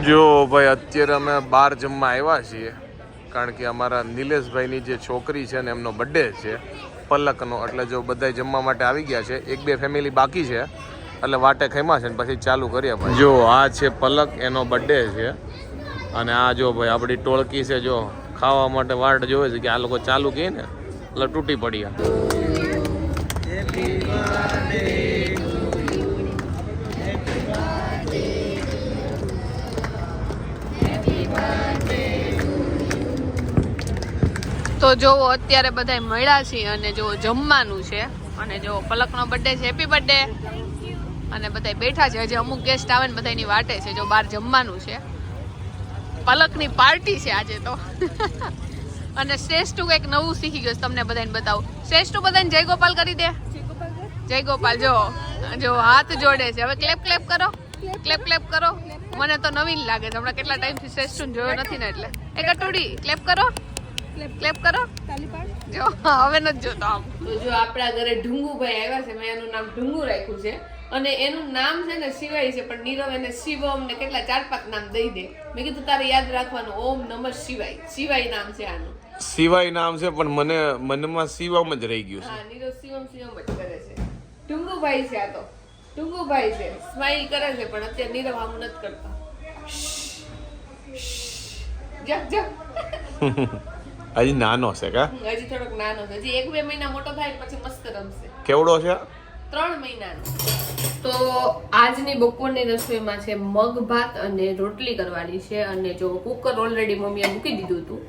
જો ભાઈ અત્યારે અમે બહાર જમવા આવ્યા છીએ કારણ કે અમારા નિલેશભાઈની જે છોકરી છે ને એમનો બર્થડે છે પલકનો, એટલે જો બધા જમવા માટે આવી ગયા છે. એક બે ફેમિલી બાકી છે એટલે વાટે ખમ્યા છે ને પછી ચાલુ કરીએ ભાઈ. જો આ છે પલક, એનો બર્થડે છે અને આ જો ભાઈ આપણી ટોળકી છે, જો ખાવા માટે વાટ જોવે છે કે આ લોકો ચાલુ કહે ને એટલે તૂટી પડ્યા. તો જોવો અત્યારે બધા મળ્યા છીએ અને જો જમવાનું છે અને જો પલકનો બર્થડે છે, હેપી બર્થડે. અને બધા બેઠા છે, હજી અમુક ગેસ્ટ આવે ને બધાની વાટે છે. જો બહાર જમવાનું છે, પલકની પાર્ટી છે આજે તો. અને શ્રેષ્ઠ કંઈક નવું શીખી ગયો, તમને બધાને બતાવું. શ્રેષ્ઠ બધાને જય ગોપાલ કરી દે. જય ગોપાલ. જો હાથ જોડે છે. હવે ક્લેપ ક્લેપ કરો, ક્લેપ ક્લેપ કરો. મને તો નવીન લાગે છે, હમણાં કેટલા ટાઈમથી શ્રેષ્ઠ જોયો નથી ને એટલે. એક અટુડી ક્લેપ કરો, ક્લેપ કરો. જો હવે નથી જોતો આમ. તો જો આપણા ઘરે ઢુંગુભાઈ આવ્યા છે, મેં એનું નામ ઢુંગુ રાખ્યું છે અને એનું નામ છે ને શિવાય છે, પણ નીરવ એને શિવમ ને કેટલા 4-5 નામ દઈ દે. મેં કીધું તારે યાદ રાખવાનું, ઓમ નમઃ શિવાય. શિવાય નામ છે આનું. શિવાય નામ છે પણ મને મનમાં શિવમ જ રહી ગયું છે. હા, નીરવ શિવમ શિવમ જ કરે છે. ઢુંગુભાઈ છે આ તો, ઢુંગુભાઈ છે. સ્માઈલ કરે છે પણ અત્યારે નીરવ આમ નથી કરતા. હજી નાનો છે કા? હજી થોડોક નાનો છે, હજી 1-2 મહિના મોટો થાય પછી મસ્ત રમશે. કેવડો છે? 3 મહિનાનો. તો આજની બપોરની રસોઈમાં છે મગ ભાત અને રોટલી કરવાની છે. અને જો કુકર ઓલરેડી મમ્મીએ મૂકી દીધું હતું,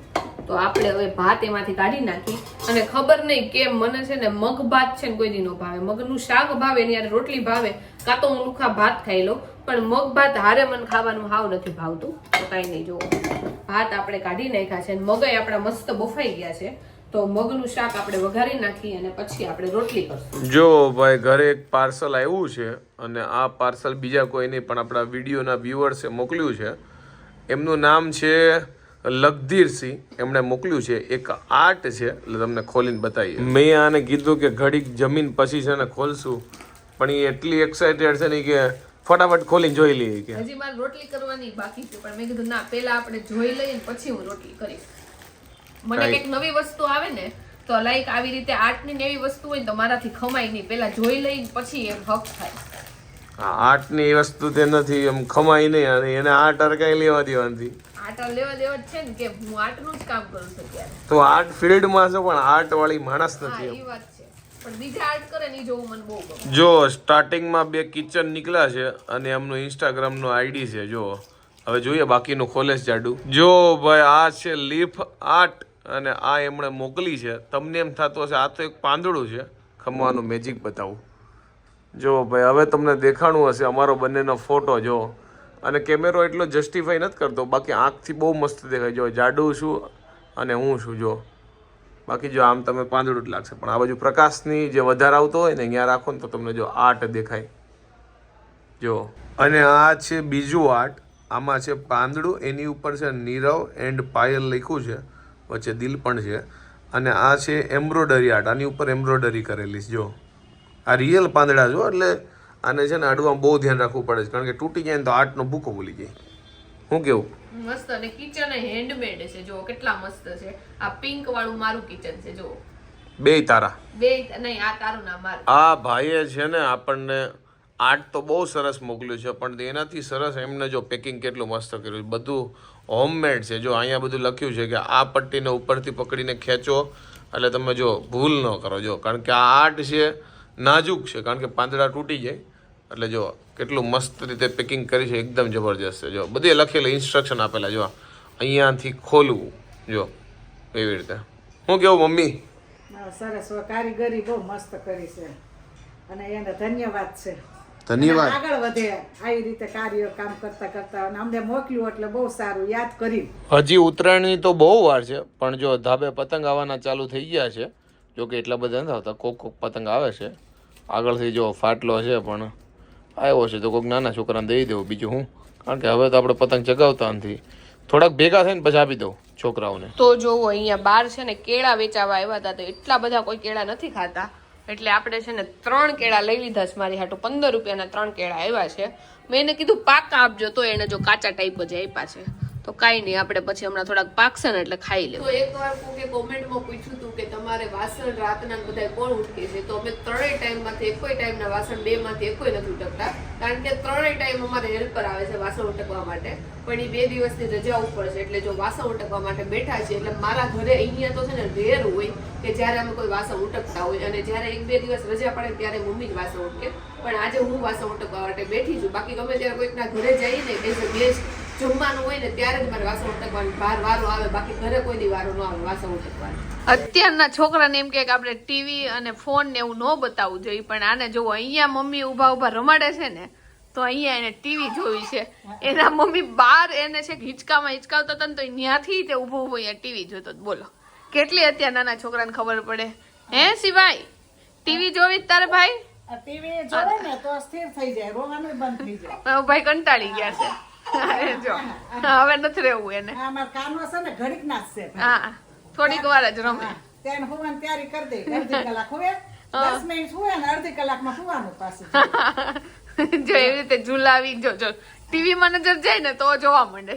તો આપણે હવે ભાત એમાંથી કાઢી નાખી. અને ખબર નહીં કેમ મને છે ને મગ ભાત છે ને કોઈ દી નો ભાવે. મગનું શાક ભાવે ને યાર રોટલી ભાવે, કાં તો હું લુખા ભાત ખાઈ લઉં, પણ મગ ભાત હારે મને ખાવાનું હાવ નથી ભાવતું. તો કાંઈ નહીં, જો ભાત આપણે કાઢી નાખ્યા છે, મગય આપણા મસ્ત બફાઈ ગયા છે. તો મગનું શાક આપણે વઘારી નાખી અને પછી આપણે રોટલી કરશું. જો ભાઈ ઘરે એક પાર્સલ આવ્યું છે અને આ પાર્સલ બીજા કોઈ નહીં પણ આપણા વિડીયોના વ્યુઅર્સે મોકલ્યું છે. એમનું નામ છે લગધીરસિંહ. એમણે મોકલ્યું છે, એક આર્ટ છે એટલે તમને ખોલીને બતાવીએ. મેં આને કીધું કે ઘડીક જમીન પછી છે ને ખોલશું, પણ એ એટલી એક્સાઇટેડ છે ને કે ફટાફટ ખોલીને જોઈ લઈએ. કે હજી મારે રોટલી કરવાની બાકી છે, પણ મેં કીધું ના, પહેલા આપણે જોઈ લઈએ પછી હું રોટલી કરીશ. મને કંઈક નવી વસ્તુ આવે ને તો લાઈક આવી રીતે આર્ટની એવી વસ્તુ હોય તો મારાથી ખમાય નહીં, પહેલા જોઈ લઈને પછી એમ હક થાય. હા, આર્ટની વસ્તુ તે નથી, એમ ખમાય નહીં અને એને આર્ટ અર કઈ લેવા દેવા નથી. આર્ટ લેવા દેવા જ છે ને, કે હું આર્ટનું જ કામ કરું છું ત્યારે. તો આર્ટ ફિલ્ડમાં છો પણ આર્ટ વાળી માણસ નથી. એ વાત છે, પણ બીજા આર્ટ કરે ને એ જોવું મને બહુ ગમે. જો સ્ટાર્ટિંગમાં 2 કિચન નીકળ્યા છે અને એમનું ઇન્સ્ટાગ્રામનો આઈડી છે. જો હવે જોઈએ બાકીનું ખોલે છે જાડું. જો ભાઈ આ છે લીફ આર્ટ અને આ એમણે મોકલી છે. તમને એમ થતું હશે આ તો એક પાંદડું છે, ખમવાનું મેજિક બતાવું. જો ભાઈ હવે તમને દેખાણું હશે અમારો બંનેનો ફોટો. જો અને કેમેરો એટલો જસ્ટિફાઈ નથી કરતો, બાકી આંખથી બહુ મસ્ત દેખાય. જો જાડું છું અને હું છું. જો બાકી જો આમ તમે પાંદડું જ લાગશે, પણ આ બાજુ પ્રકાશની જે વધારે આવતો હોય ને અહીંયા રાખો ને તો તમને જો આર્ટ દેખાય. જો અને આ છે બીજું આર્ટ. આમાં છે પાંદડું, એની ઉપર છે નીરવ એન્ડ પાયલ લખ્યું છે, વચ્ચે દિલ પણ છે. અને આ છે એમ્બ્રોડરી આર્ટ, આની ઉપર એમ્બ્રોડરી કરેલી છે. જો આ રિયલ પાંદડા જો, એટલે આને છે ને અડવામાં બહુ ધ્યાન રાખવું પડે છે, કારણ કે તૂટી જાય ને તો આર્ટનો ભૂકો ભૂલી જાય. શું કેવું? મસ્ત. અને કિચન હેન્ડમેડ છે. જો કેટલા મસ્ત છે. આ પિંક વાળું મારું કિચન છે. જો બે તારા, બે નહીં, આ તારું ના મારું. આ ભાઈએ છે ને આપણને આર્ટ તો બહુ સરસ મોકલ્યું છે, પણ એનાથી સરસ એમને જો પેકિંગ કેટલું મસ્ત કર્યું છે. બધું હોમમેડ છે. જો અહીંયા બધું લખ્યું છે કે આ પટ્ટીને ઉપરથી પકડીને ખેંચો એટલે તમે જો ભૂલ ન કરો. જો કારણ કે આ આર્ટ છે નાજુક છે, કારણ કે પાંદડા તૂટી જાય. એટલે જો કેટલું મસ્ત રીતે પેકિંગ કરી છે, એકદમ જબરજસ્ત છે. જો બધે લખેલું ઇન્સ્ટ્રક્શન આપેલા. જો અહીંયાથી ખોલવું, જો એવી રીતે. શું કેવું મમ્મી? સરસ, કારીગરી બહુ મસ્ત કરી છે અને એને ધન્યવાદ છે. ધન્યવાદ. આગળ વધે આવી રીતે કાર્ય કામ કરતા કરતા, અને અમને મોકલ્યું એટલે બહુ સારું યાદ કરી. હજી ઉત્તરાયણની તો બહુ વાર છે, પણ જો ધાબે પતંગ આવવાના ચાલુ થઈ ગયા છે. જો કે એટલા બધા નથી આવતા, કોક પતંગ આવે છે. આગળથી જો ફાટલો છે પણ આવ્યો છે તો કોઈક નાના છોકરાને દઈ દેવું, બીજું હું. કારણ કે હવે તો આપણે પતંગ ચગાવતા નથી, થોડાક ભેગા થઈને પછી આપી દઉં છોકરાઓને. તો જોવો અહીંયા બાર છે ને કેળા વેચાવા આવ્યા હતા, તો એટલા બધા કોઈ કેળા નથી ખાતા, એટલે આપણે છે ને 3 કેળા લઈ લીધા છે મારી હાટુ. 15 રૂપિયાના 3 કેળા આવ્યા છે. મેં એને કીધું પાકા આપજો, તો એને જો કાચા ટાઈપ જ આપ્યા છે. તો કાંઈ નહીં, આપણે પછી હમણાં થોડાક પાકશે ને એટલે ખાઈ લેવું. તો એકવાર કોકે કોમેન્ટમાં પૂછ્યું હતું કે તમારે વાસણ રાતના બધા કોણ ઉટકે છે, તો અમે 3 ટાઈમમાંથી એકોય ટાઈમના વાસણ 2 માંથી એકોય નથી ઉટકતા, કારણ કે 3 ટાઈમ અમારે હેલ્પર આવે છે વાસણ ઉટકવા માટે. પણ એ 2 દિવસની રજા ઉપર છે, એટલે જો વાસણ ઉટકવા માટે બેઠા છે. એટલે મારા ઘરે અહીંયા તો છે ને રેર હોય કે જ્યારે અમે કોઈ વાસણ ઉટકતા હોય, અને જ્યારે 1-2 દિવસ રજા પડે ત્યારે મમ્મી જ વાસણ ઉટકે. પણ આજે હું વાસણ ઉટકવા માટે બેઠી છું. બાકી ગમે ત્યારે કોઈકના ઘરે જઈને બેસ્ટ જમવાનું હોય ને ત્યારે જ મારે વાસણ ઉટકવાની બહાર વારો આવે, બાકી ઘરે કોઈ દી વારો ન આવે વાસણ ઉટકવાનો. અત્યારના છોકરાને એમ કે આપણે ટીવી અને ફોન ને એવું ન બતાવવું જોઈએ, પણ આને જો અહીંયા મમ્મી ઊભા રમાડે છે ને, તો અહીંયા એને ટીવી જોવી છે. એના મમ્મી બહાર એને છે હિંચકાવતા હતા ને, તો ત્યાંથી તે ઊભો અહીંયા ટીવી જોતો. બોલો કેટલી અત્યારે નાના છોકરાને ખબર પડે. હે સિવાય ટીવી જોવી તારે ભાઈ? ટીવી જોવે ને તો સ્થિર થઈ જાય, રોવાનું બંધ થઈ જાય. ભાઈ કંટાળી ગયા છે. જો હવે નથી રહેવું એને. અમાર કાનો છે ને ઘડીક ના જ છે. હા, થોડીક વાર જ રમે. તેને હુવાની તૈયારી કરી દે. અડધી કલાક હુએ, 10 મિનિટ હુએ ને અડધી કલાકમાં હુવાનું પાછું. જો એવી રીતે ઝુલાવી, જો ટીવી માં નજર જાય ને તો જોવા માંડે.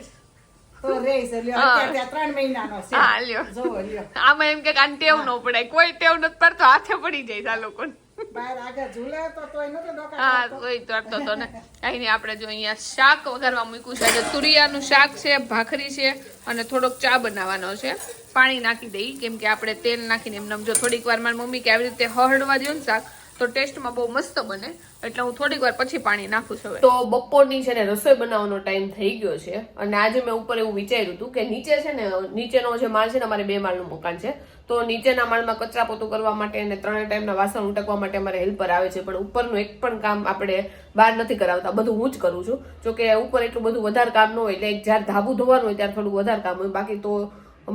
તો રે છે લ્યો, અત્યારે 3 મહિનાનો છે. હા લ્યો, જો લ્યો. આમાં એમ કે કાન ટેવ ન પડાય, કોઈ ટેવ નથી પડતો, હાથે પડી જાય આ લોકોને. બહાર આગળ ઝૂલે તો તોય નતો ડોકા. હા, કોઈ તરતો તો ને. અહીં આપણે જો અહીંયા શાક વઘારવા મૂક્યું છે. આજે તુરિયાનું શાક છે, ભાખરી છે અને થોડોક ચા બનાવવાનો છે. પાણી નાખી દઈ, કેમ કે આપણે તેલ નાખીને એમને જો થોડીક વાર મારી મમ્મી કે આવી રીતે હળવા દો ને શાક તો ટેસ્ટમાં બહુ મસ્ત બને, એટલે હું થોડીક વાર પછી પાણી નાખું છું. તો બપોરની છે ને રસોઈ બનાવવાનો ટાઈમ થઈ ગયો છે, અને આજે મેં ઉપર એવું વિચાર્યું હતું કે નીચે છે ને, નીચેનો જે માળ છે ને, અમારે 2 માળનું મકાન છે, તો નીચેના માળમાં કચરા પોતું કરવા માટે અને 3 ટાઈમના વાસણ ઉટકવા માટે અમારે હેલ્પર આવે છે. પણ ઉપરનું એક પણ કામ આપણે બહાર નથી કરાવતા, બધું હું જ કરું છું. જોકે ઉપર એટલું બધું વધારે કામ ન હોય, એટલે જ્યારે ધાબુ ધોવાનું હોય ત્યારે થોડું વધારે કામ હોય. બાકી તો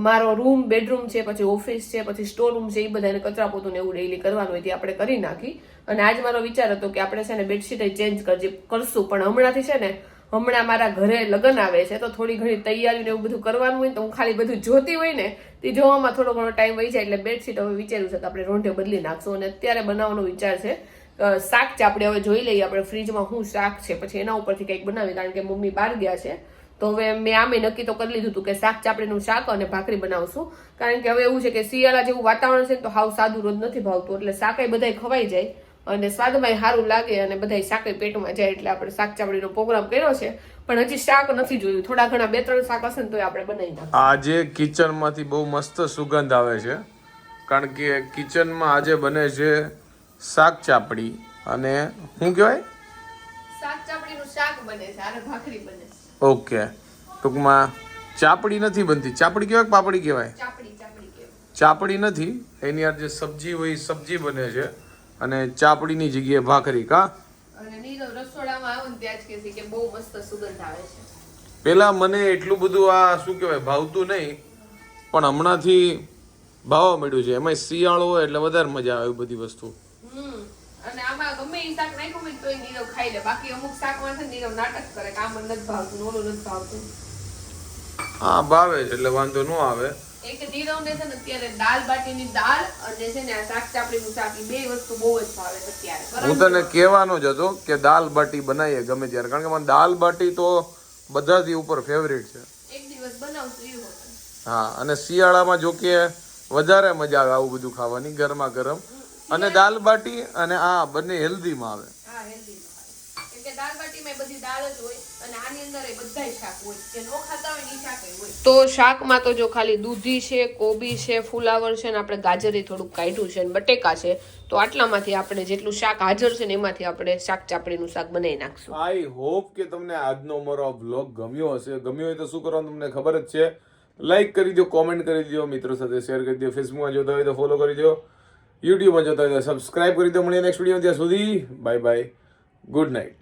મારો રૂમ, બેડરૂમ છે, પછી ઓફિસ છે, પછી સ્ટોર રૂમ છે, એ બધાને કચરા પોતું ને એવું ડેઈલી કરવાનું હોય તે આપણે કરી નાખી. અને આજ મારો વિચાર હતો કે આપણે છે ને બેડશીટ ચેન્જ કરશું, પણ હમણાંથી છે ને, હમણાં મારા ઘરે લગ્ન આવે છે, તો થોડી ઘણી તૈયારી ને એવું બધું કરવાનું હોય, તો હું ખાલી બધું જોતી હોય ને તે જોવામાં થોડો ઘણો ટાઈમ વહી જાય. એટલે બેડશીટ હવે વિચાર્યું છે કે આપણે રોંઢે બદલી નાખશું. અને અત્યારે બનાવવાનો વિચાર છે શાક ચાપડી. હવે જોઈ લઈએ આપણે ફ્રીજમાં શું શાક છે, પછી એના ઉપરથી કંઈક બનાવી, કારણ કે મમ્મી બહાર ગયા છે. તો હવે મેં આમે નક્કી તો કરી લીધું હતું કે શાક ચાપડીનું શાક અને ભાખરી બનાવશું, કારણ કે હવે એવું છે કે શિયાળા જેવું વાતાવરણ છે, તો હાવ સાદું રોજ નથી ભાવતું. એટલે શાકાઈ બધાય ખવાઈ જાય અને સ્વાદમાં સારું લાગે અને બધાય શાકાઈ પેટમાં જાય. એટલે આપણે શાક ચાપડીનો પ્રોગ્રામ કર્યો છે, પણ હજી શાક નથી જોયું. થોડા ઘણા 2-3 શાક હશે ને તો આપણે બનાવી નાખીશું. આજે કિચનમાંથી બહુ મસ્ત સુગંધ આવે છે, કારણ કે કિચનમાં આજે બને છે શાક ચાપડી અને શું કહેવાય, શાક ચાપડીનું શાક બને છે અને ભાખરી બને છે. ઓકે, ટૂંકમાં ચાપડી નથી બનતી. ચાપડી કહેવાય પાપડી કહેવાય? ચાપડી નથી, એની યાર જે સબ્જી હોય સબ્જી બને છે, અને ચાપડીની જગ્યાએ ભાખરી. કા અને નીરવ રસોડામાં આવું ને ત્યાં જ કહે છે કે બહુ મસ્ત સુગંધ આવે છે. પેલા મને એટલું બધું આ શું કહેવાય ભાવતું નહીં, પણ હમણાંથી ભાવવા મળ્યું છે. એમાં શિયાળો હોય એટલે વધારે મજા આવે બધી વસ્તુ. અને આમાં ગમે એ શાક નાખ્યું હોય તોય નીરવ ખાઈ લે. બાકી અમુક શાકમાં છે નીરવ નાટક કરે કે આમાં નથી ભાવતું, ઓલું નથી ભાવતું. હા, ભાવે છે એટલે વાંધો ન આવે. એક નીરવને છે ને અત્યારે દાલ બાટીની દાળ અને છે ને આ શાક ચાપડીનું શાક, એ 2 વસ્તુ બહુ જ ભાવે છે અત્યારે. હું તને કહેવાનો જ હતો કે દાલ બાટી બનાવીએ ગમે ત્યારે, કારણ કે મને દાલ બાટી તો બધાથી ઉપર ફેવરિટ છે. એક દિવસ બનાવશું એવું હતું. હા, અને શિયાળામાં જો કે વધારે મજા આવે આવું બધું ખાવાની, ગરમા ગરમ. અને દાલ બાટી અને આ બંને હેલ્ધીમાં આવે. હા, હેલ્ધીમાં આવે. કેમ કે દાલ બાટીમાં બધી દાળ જ હોય અને આની અંદર એ બધાય શાક હોય, જે નો ખાતા હોય ને ઈ શાક હોય. તો શાકમાં તો જો ખાલી દૂધી છે, કોબી છે, ફુલાવર છે ને આપણે ગાજરે થોડુંક કાઢ્યું છે અને બટેકા છે. તો આટલામાંથી આપણે જેટલું શાક હાજર છે ને એમાંથી આપણે શાક ચાપડીનું શાક બનાવી નાખશું. આઈ હોપ કે તમને આજનો મારો બ્લોગ ગમ્યો હશે. ગમ્યો હોય તો શું કરવાનું તમને ખબર જ છે. લાઈક કરી દો, કોમેન્ટ કરી દો, મિત્રો સાથે શેર કરી દો, ફેસબુકમાં જોતા હોય તો ફોલો કરી દો, યુટ્યુબમાં જોતા હોય તો સબસ્ક્રાઇબ કરી દો. મળીએ નેક્સ્ટ વિડીયો. ત્યાં સુધી બાય બાય, ગુડ નાઇટ.